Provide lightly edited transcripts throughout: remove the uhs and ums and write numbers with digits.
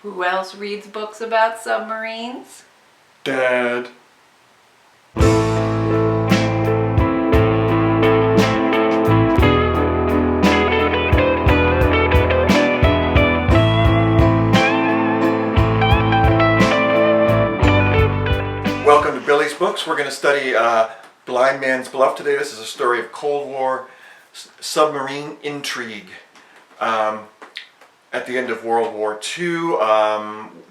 Who else reads books about submarines? Dad. Welcome to Billy's Books. We're going to study Blind Man's Bluff today. This is a story of Cold War submarine intrigue. At the end of World War II,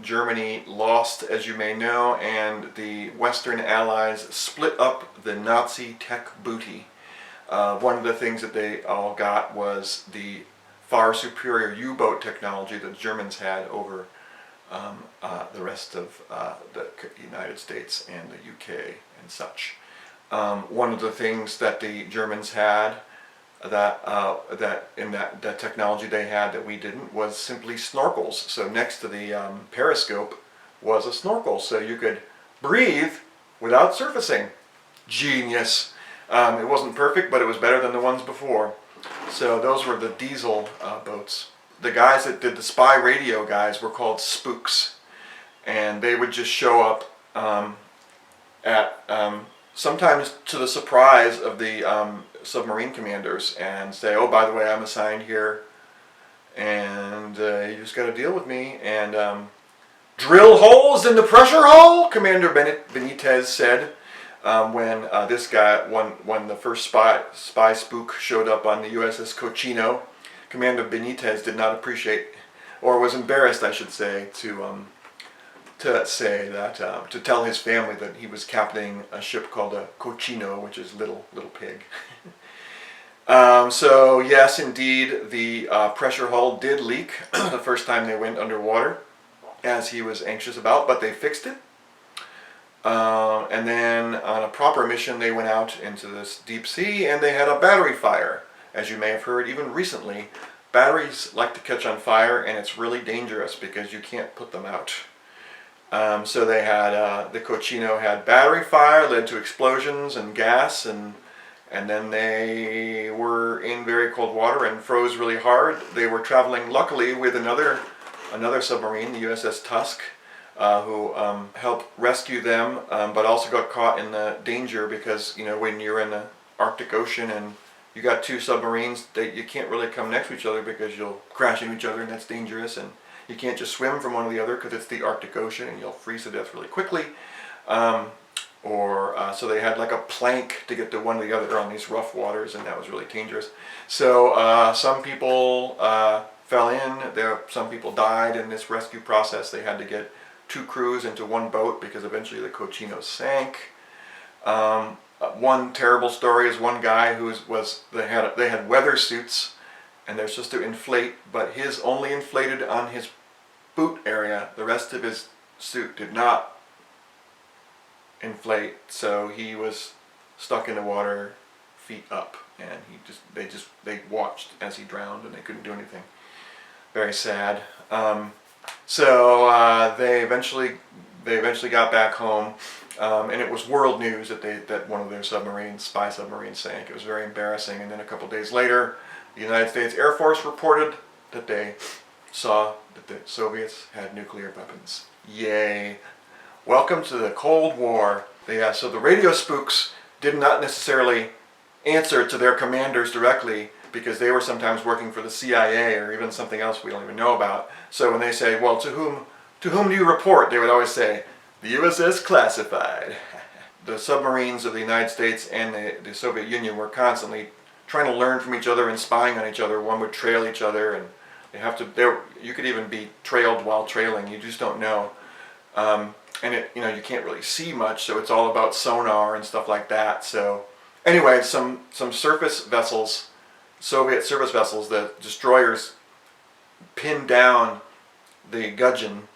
Germany lost, as you may know, and the Western Allies split up the Nazi tech booty. One of the things that they all got was the far superior U-boat technology that the Germans had over the rest of the United States and the UK and such. One of the things that the Germans had that technology they had that we didn't was simply snorkels. So next to the periscope was a snorkel, so you could breathe without surfacing. Genius. It wasn't perfect, but it was better than the ones before. So those were the diesel boats. The guys that did the spy radio guys were called spooks, and they would just show up sometimes to the surprise of the submarine commanders and say, "Oh, by the way, I'm assigned here, and you just got to deal with me." And drill holes in the pressure hull, Commander Benitez said when the first spy spook showed up on the USS Cochino. Commander Benitez did not appreciate, or was embarrassed, I should say, to tell his family that he was captaining a ship called a Cochino, which is little pig. So yes, indeed, the pressure hull did leak the first time they went underwater, as he was anxious about, but they fixed it. And then on a proper mission, they went out into this deep sea, and they had a battery fire. As you may have heard, even recently, batteries like to catch on fire, and it's really dangerous because you can't put them out. So they had, the Cochino had battery fire, led to explosions and gas, and then they were in very cold water and froze really hard. They were traveling, luckily, with another submarine, the USS Tusk, who helped rescue them, but also got caught in the danger because, when you're in the Arctic Ocean and you got two submarines, you can't really come next to each other because you'll crash into each other, and that's dangerous. And you can't just swim from one to the other because it's the Arctic Ocean and you'll freeze to death really quickly. So they had like a plank to get to one to the other on these rough waters, and that was really dangerous. So some people fell in, some people died in this rescue process. They had to get two crews into one boat because eventually the Cochino sank. One terrible story is one guy they had weather suits, and they're supposed to inflate, but his only inflated on his boot area. The rest of his suit did not inflate, so he was stuck in the water, feet up, and they watched as he drowned, and they couldn't do anything. Very sad. So they eventually got back home. And it was world news that one of their spy submarines sank. It was very embarrassing. And then a couple days later, the United States Air Force reported that they saw that the Soviets had nuclear weapons. Yay. Welcome to the Cold War. So the radio spooks did not necessarily answer to their commanders directly because they were sometimes working for the CIA or even something else we don't even know about. So when they say, "Well, to whom do you report?" they would always say, "The USS Classified." The submarines of the United States and the Soviet Union were constantly trying to learn from each other and spying on each other. One would trail each other, and you could even be trailed while trailing. You just don't know. And you can't really see much, so it's all about sonar and stuff like that. So anyway, some surface vessels, Soviet surface vessels, the destroyers, pinned down the gudgeon.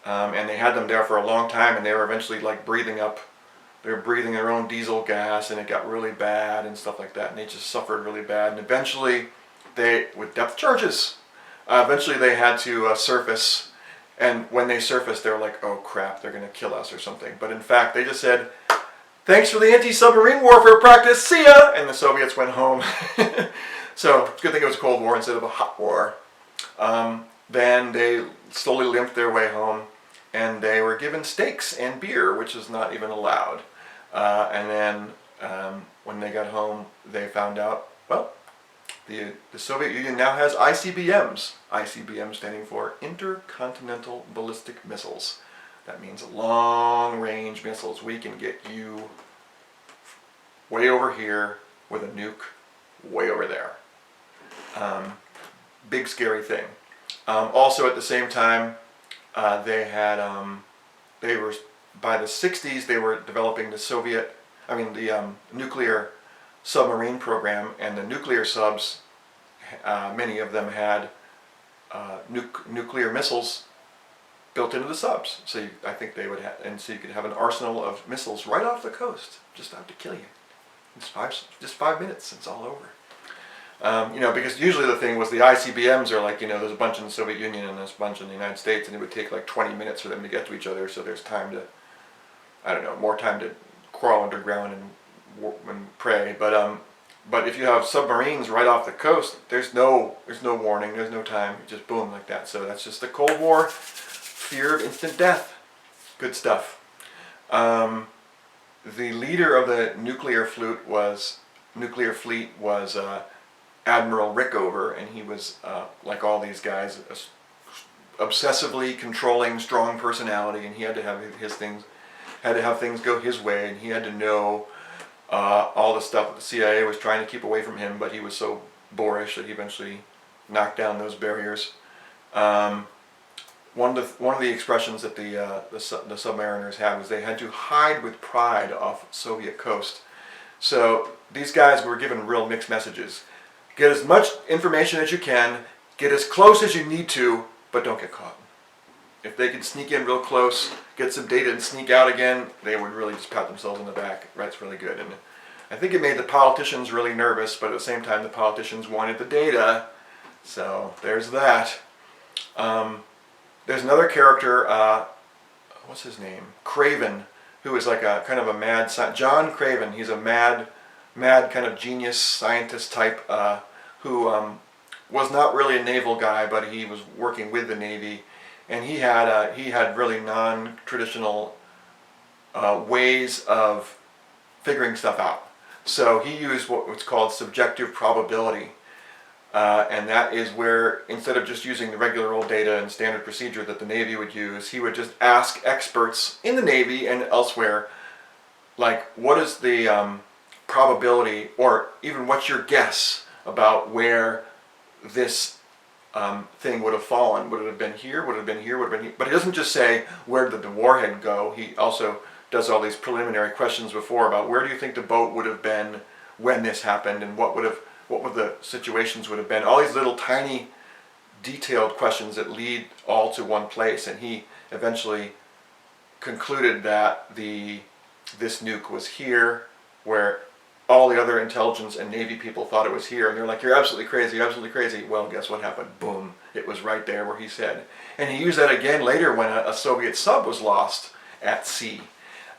And they had them there for a long time, and they were eventually breathing their own diesel gas, and it got really bad and stuff like that, and they just suffered really bad. And eventually with depth charges, eventually they had to surface, and when they surfaced, they were like, "Oh crap, they're going to kill us or something." But in fact, they just said, "Thanks for the anti-submarine warfare practice, see ya!" And the Soviets went home. So it's a good thing it was a Cold War instead of a hot war. then they slowly limped their way home, and they were given steaks and beer, which is not even allowed. And then when they got home, they found out, well, the Soviet Union now has ICBMs. ICBM standing for Intercontinental Ballistic Missiles. That means long-range missiles. We can get you way over here with a nuke way over there. Big scary thing. Also at the same time, they were, by the 60s, they were developing the nuclear submarine program, and the nuclear subs, many of them had nuclear missiles built into the subs. So I think they would have, and so you could have an arsenal of missiles right off the coast, just out to kill you. It's just 5 minutes, it's all over. Because usually the thing was the ICBMs are like, there's a bunch in the Soviet Union and there's a bunch in the United States, and it would take like 20 minutes for them to get to each other, so there's time to, more time to crawl underground and pray. But if you have submarines right off the coast, there's no warning, there's no time, just boom like that. So that's just the Cold War, fear of instant death. Good stuff. The leader of the nuclear fleet was Admiral Rickover, and he was like all these guys, obsessively controlling, strong personality, and he had to have things go his way, and he had to know all the stuff that the CIA was trying to keep away from him, but he was so boorish that he eventually knocked down those barriers. One of the expressions that the submariners had was they had to hide with pride off Soviet coast. So these guys were given real mixed messages. Get as much information as you can, get as close as you need to, but don't get caught. If they could sneak in real close, get some data and sneak out again, they would really just pat themselves on the back. That's really good. And I think it made the politicians really nervous, but at the same time the politicians wanted the data. So there's that. There's another character, what's his name? Craven, who is like a kind of a mad, John Craven. He's a mad kind of genius scientist type who was not really a naval guy, but he was working with the Navy, and he had really non-traditional ways of figuring stuff out. So he used what's called subjective probability, and that is where instead of just using the regular old data and standard procedure that the Navy would use, he would just ask experts in the Navy and elsewhere, like, what is the probability, or even what's your guess about where this thing would have fallen? Would it have been here? Would it have been here? Would it have been here? But he doesn't just say, where did the warhead go? He also does all these preliminary questions before about where do you think the boat would have been when this happened, and what would the situations would have been? All these little tiny detailed questions that lead all to one place, and he eventually concluded that this nuke was here, where all the other intelligence and Navy people thought it was here, and they're like, you're absolutely crazy, you're absolutely crazy. Well, guess what happened? Boom, it was right there where he said. And he used that again later when a Soviet sub was lost at sea.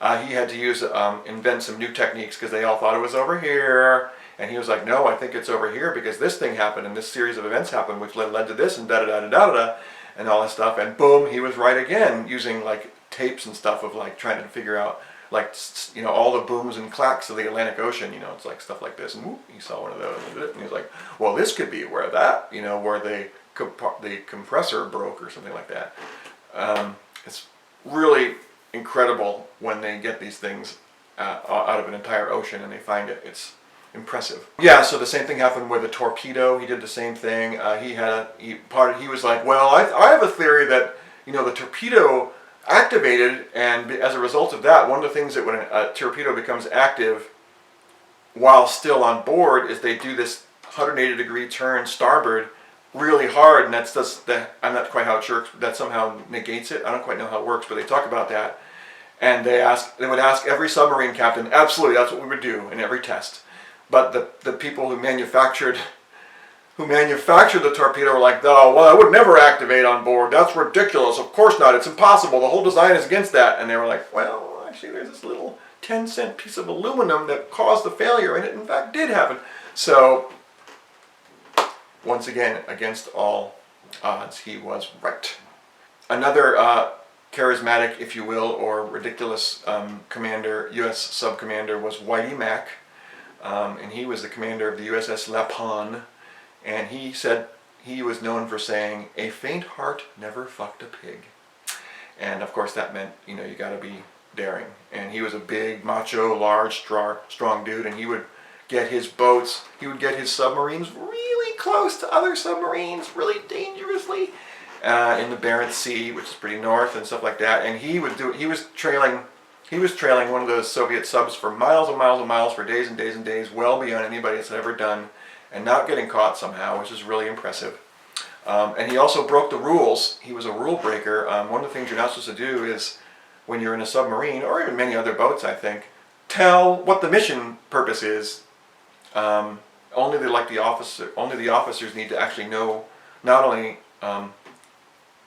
He had to invent some new techniques because they all thought it was over here, and he was like, no, I think it's over here because this thing happened and this series of events happened which led to this and da-da-da-da-da-da and all that stuff, and boom, he was right again, using like tapes and stuff of like trying to figure out all the booms and clacks of the Atlantic Ocean, it's like stuff like this, and whoop, he saw one of those, and he was like, well, this could be where where the compressor broke or something like that. It's really incredible when they get these things out of an entire ocean and they find it. It's impressive. Yeah, so the same thing happened with the torpedo. He did the same thing. He was like, well, I have a theory that the torpedo activated, and as a result of that, one of the things that when a torpedo becomes active while still on board is they do this 180-degree turn starboard really hard, and that's just I'm not quite how it works. That somehow negates it. I don't quite know how it works, but they talk about that, and they would ask every submarine captain, absolutely, that's what we would do in every test. But the people who manufactured the torpedo were like, oh, well, I would never activate on board. That's ridiculous. Of course not. It's impossible. The whole design is against that. And they were like, well, actually, there's this little 10-cent piece of aluminum that caused the failure, and it in fact did happen. So, once again, against all odds he was right. Another charismatic, if you will, or ridiculous commander, U.S. sub-commander was Whitey Mack, and he was the commander of the USS Lapon, and he said he was known for saying, "A faint heart never fucked a pig." And of course that meant, you gotta be daring. And he was a big, macho, large, strong dude, and he would get his submarines really close to other submarines, really dangerously, in the Barents Sea, which is pretty north and stuff like that. And he was trailing one of those Soviet subs for miles and miles and miles for days and days and days, well beyond anybody has ever done, and not getting caught somehow, which is really impressive. And he also broke the rules. He was a rule breaker. One of the things you're not supposed to do is, when you're in a submarine, or even many other boats, I think, tell what the mission purpose is. Only the officers need to actually know not only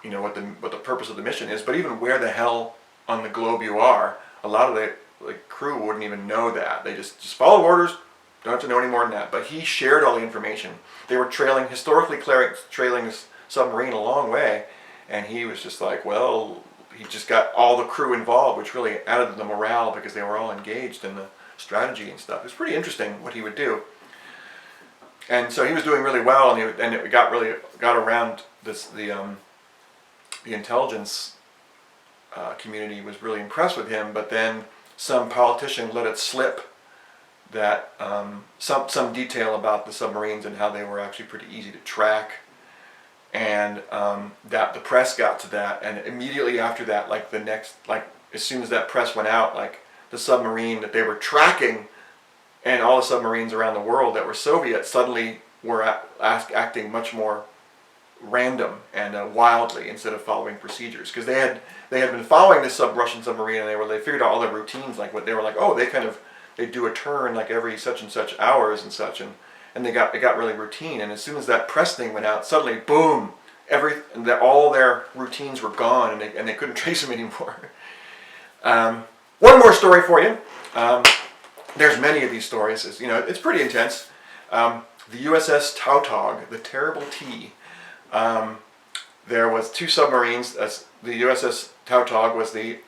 what the purpose of the mission is, but even where the hell on the globe you are. A lot of the crew wouldn't even know that. They just follow orders. Don't have to know any more than that. But he shared all the information. They were historically trailing this submarine a long way, and he was just like, well, he just got all the crew involved, which really added to the morale because they were all engaged in the strategy and stuff. It was pretty interesting what he would do. And so he was doing really well, and it got around this. The intelligence community was really impressed with him, but then some politician let it slip that some detail about the submarines and how they were actually pretty easy to track, and that the press got to that, and immediately after that, as soon as that press went out, the submarine that they were tracking and all the submarines around the world that were Soviet suddenly were acting much more random and wildly instead of following procedures, because they had been following this Russian submarine, and they figured out all the routines, like what they were like, oh, they do a turn like every such and such hours and such, and it got really routine. And as soon as that press thing went out, suddenly boom, all their routines were gone, and they couldn't trace them anymore. One more story for you. There's many of these stories. It's pretty intense. The USS Tautog, the Terrible T. There was two submarines. The USS Tautog was the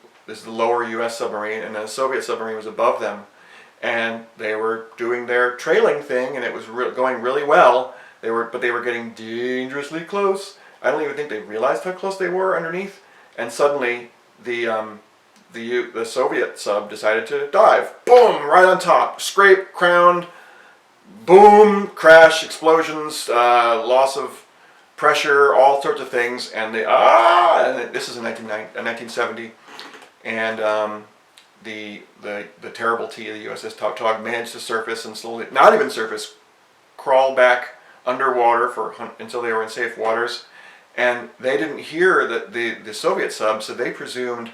lower U.S. submarine, and the Soviet submarine was above them. And they were doing their trailing thing, and it was going really well. But they were getting dangerously close. I don't even think they realized how close they were underneath. And suddenly, the Soviet sub decided to dive. Boom! Right on top. Scrape, crowned. Boom! Crash, explosions, loss of pressure, all sorts of things. And and this is in 1970, and the Terrible T of the USS Tautog managed to surface and slowly, not even surface, crawl back underwater until they were in safe waters. And they didn't hear that the Soviet sub, so they presumed,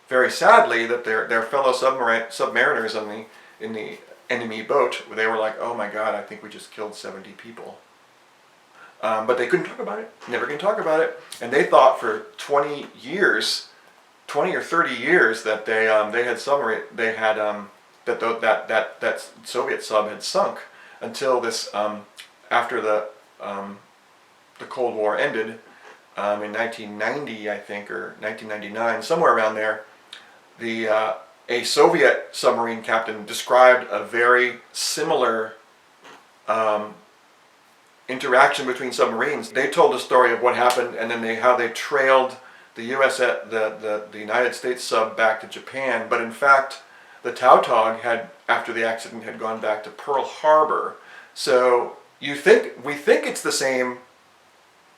very sadly, that their fellow submariners in the enemy boat, they were like, oh my God, I think we just killed 70 people. But they couldn't talk about it. Never can talk about it. And they thought for 20 or 30 years that that Soviet sub had sunk, until this after the Cold War ended in 1990, I think, or 1999, somewhere around there. A Soviet submarine captain described a very similar interaction between submarines. They told the story of what happened, and then how they trailed the United States sub back to Japan. But in fact, the Tautog after the accident, had gone back to Pearl Harbor. So we think it's the same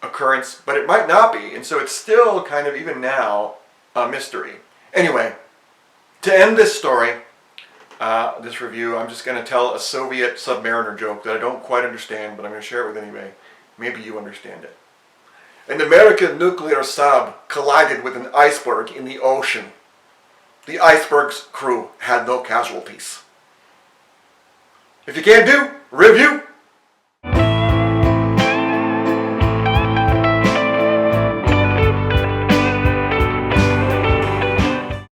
occurrence, but it might not be, and so it's still kind of, even now, a mystery. Anyway, to end this story, this review, I'm just going to tell a Soviet submariner joke that I don't quite understand, but I'm going to share it with anybody. Maybe you understand it. An American nuclear sub collided with an iceberg in the ocean. The iceberg's crew had no casualties. If you can't do, review.